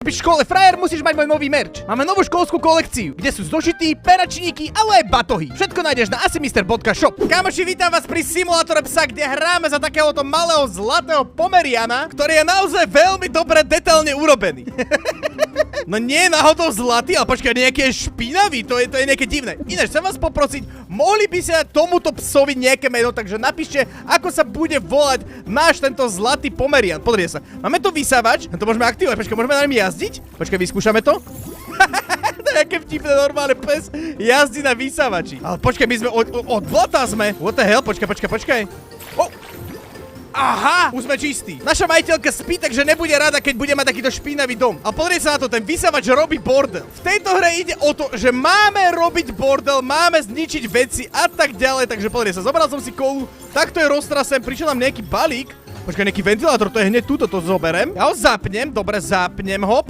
V škole frajer musíš mať môj nový merch. Máme novú školskú kolekciu, kde sú zošity, peračníky, ale aj batohy. Všetko nájdeš na asimister.shop. Kamoši, vítam vás pri simulátore psa, kde hráme za takéhoto malého zlatého pomeriana, ktorý je naozaj veľmi dobre detailne urobený. No nie je náhodou zlatý, ale počkaj, nejaký je špinavý, to je nejaké divné. Ináč, chcem vás poprosiť, mohli by ste tomuto psovi nejaké meno, takže napíšte, ako sa bude volať náš tento zlatý pomerian. Pozrite sa, máme tu vysávač, to môžeme aktivovať, počkaj, môžeme na ňom jazdiť? Počkaj, vyskúšame to? To je aké vtipné, normálne pes jazdí na vysávači. Ale počkaj, my sme od blata sme. What the hell, počkaj. Oh. Aha, už sme čistí. Naša majiteľka spí, takže nebude rada, keď bude mať takýto špinavý dom. A pozrieť sa na to, ten vysávač robí bordel. V tejto hre ide o to, že máme robiť bordel, máme zničiť veci a tak ďalej. Takže pozrieť sa, zobral som si kolu, takto je roztrasem, prišiel nám nejaký balík. Počkaj, nejaký ventilátor, to je hneď túto, to zoberem. Ja ho zapnem, dobre, zapnem ho.